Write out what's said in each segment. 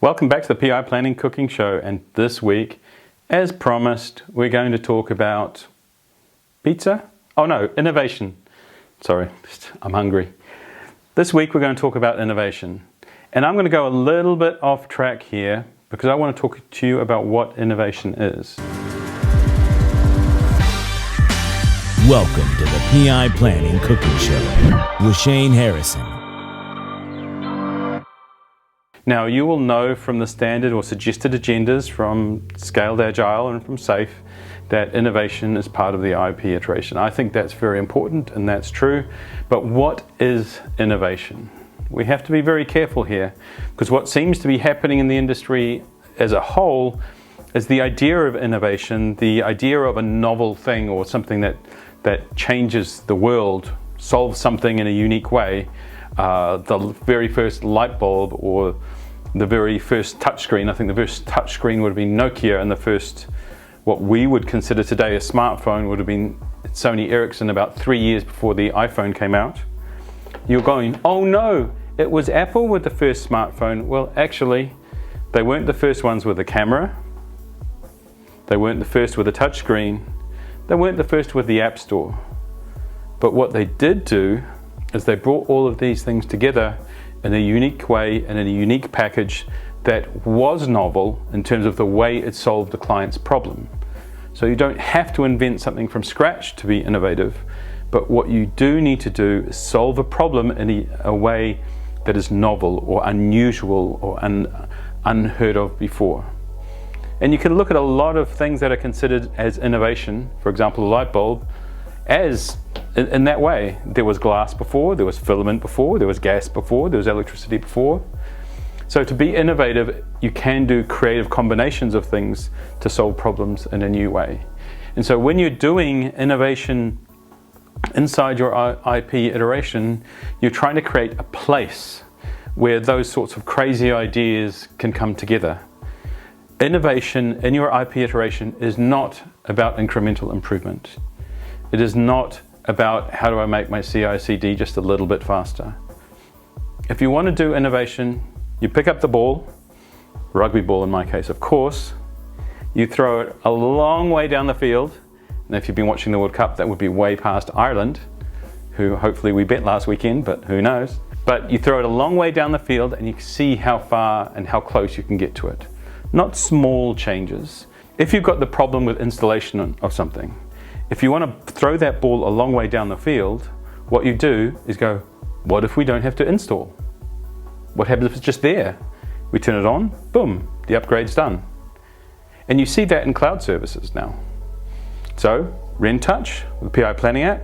Welcome back to the PI Planning Cooking Show, and this week, as promised, we're going to talk about pizza? Oh no, innovation. Sorry, I'm hungry. This week we're going to talk about innovation, and I'm going to go a little bit off track here because I want to talk to you about what innovation is. Welcome to the PI Planning Cooking Show with Shane Harrison. Now, you will know from the standard or suggested agendas from Scaled Agile and from SAFe that innovation is part of the IP iteration. I think that's very important and that's true, but what is innovation? We have to be very careful here because what seems to be happening in the industry as a whole is the idea of innovation, the idea of a novel thing or something that changes the world, solves something in a unique way. The very first light bulb or the very first touchscreen. I think the first touchscreen would have been Nokia, and the first, what we would consider today a smartphone, would have been Sony Ericsson about 3 years before the iPhone came out. You're going, oh no, it was Apple with the first smartphone. Well, actually, they weren't the first ones with a camera. They weren't the first with a touchscreen. They weren't the first with the App Store. But what they did do is they brought all of these things together in a unique way and in a unique package that was novel in terms of the way it solved the client's problem. So you don't have to invent something from scratch to be innovative, but what you do need to do is solve a problem in a way that is novel or unusual or unheard of before. And you can look at a lot of things that are considered as innovation, for example, a light bulb, as in that way. There was glass before, there was filament before, there was gas before, there was electricity before. So to be innovative, you can do creative combinations of things to solve problems in a new way. And so when you're doing innovation inside your IP iteration, you're trying to create a place where those sorts of crazy ideas can come together. Innovation in your IP iteration is not about incremental improvement. It is not about how do I make my CI/CD just a little bit faster. If you want to do innovation, you pick up the ball, rugby ball in my case, of course, you throw it a long way down the field, and if you've been watching the World Cup, that would be way past Ireland, who hopefully we bet last weekend, but who knows. But you throw it a long way down the field and you see how far and how close you can get to it. Not small changes. If you've got the problem with installation of something, if you want to throw that ball a long way down the field, what you do is go, what if we don't have to install? What happens if it's just there? We turn it on, boom, the upgrade's done. And you see that in cloud services now. So, RenTouch, the PI Planning app,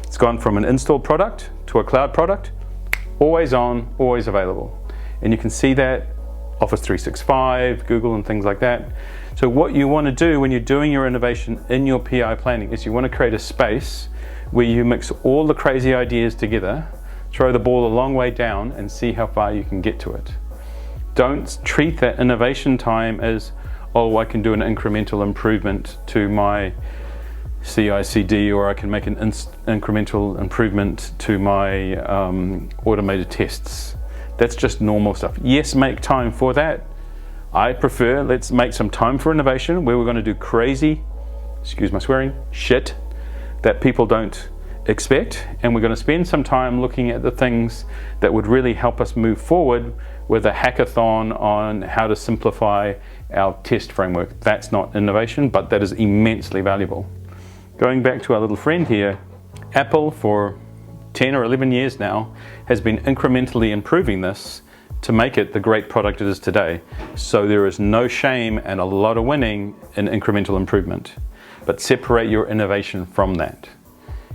it's gone from an installed product to a cloud product, always on, always available. And you can see that Office 365, Google and things like that. So what you want to do when you're doing your innovation in your PI planning is you want to create a space where you mix all the crazy ideas together, throw the ball a long way down and see how far you can get to it. Don't treat that innovation time as, oh, I can do an incremental improvement to my CI/CD, or I can make an incremental improvement to my automated tests. That's just normal stuff. Yes, make time for that. I prefer, let's make some time for innovation where we're going to do crazy, excuse my swearing, shit that people don't expect, and we're going to spend some time looking at the things that would really help us move forward with a hackathon on how to simplify our test framework. That's not innovation, but that is immensely valuable. Going back to our little friend here, Apple for 10 or 11 years now has been incrementally improving this to make it the great product it is today. So there is no shame and a lot of winning in incremental improvement. But separate your innovation from that.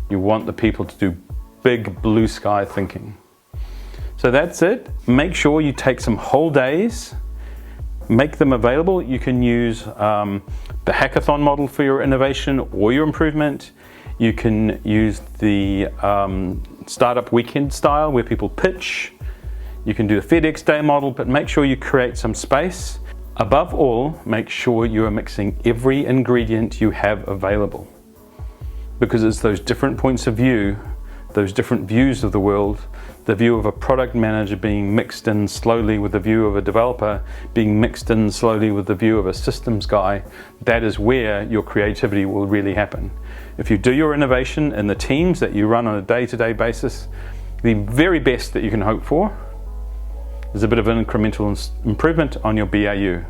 You want the people to do big blue sky thinking. So that's it. Make sure you take some whole days, make them available. You can use the hackathon model for your innovation or your improvement. You can use the startup weekend style where people pitch. You can do the FedEx Day model, but make sure you create some space. Above all, make sure you are mixing every ingredient you have available, because it's those different points of view, those different views of the world the view of a product manager being mixed in slowly with the view of a developer, being mixed in slowly with the view of a systems guy, that is where your creativity will really happen. If you do your innovation in the teams that you run on a day-to-day basis, the very best that you can hope for is a bit of an incremental improvement on your BAU.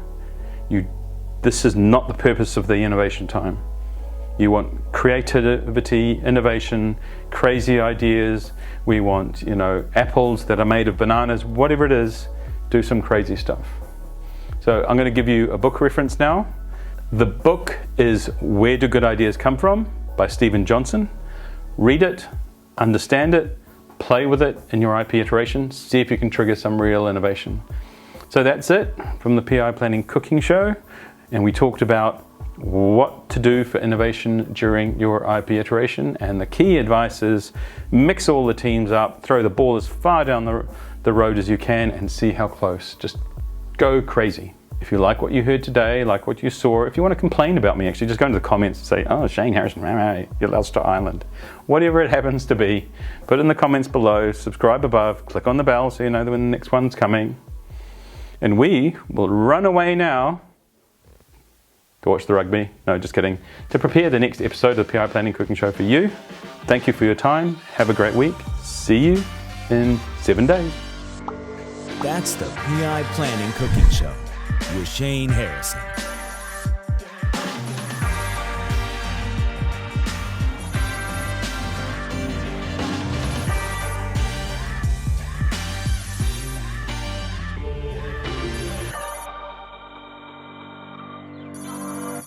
This is not the purpose of the innovation time. You want creativity, innovation, crazy ideas. We want, apples that are made of bananas, whatever it is, do some crazy stuff. So I'm going to give you a book reference now. The book is Where Do Good Ideas Come From by Stephen Johnson. Read it, understand it, play with it in your IP iteration, see if you can trigger some real innovation. So that's it from the PI Planning Cooking Show. And we talked about what to do for innovation during your IP iteration, and the key advice is mix all the teams up, throw the ball as far down the road as you can and see how close. Just go crazy. If you like what you heard today, like what you saw, if you want to complain about me, actually just go into the comments and say, oh, Shane Harrison, you're Ulster Island. Whatever it happens to be, put it in the comments below, subscribe above, click on the bell so you know when the next one's coming. And we will run away now to watch the rugby. No, just kidding. To prepare the next episode of the PI Planning Cooking Show for you. Thank you for your time. Have a great week. See you in 7 days. That's the PI Planning Cooking Show with Shane Harrison.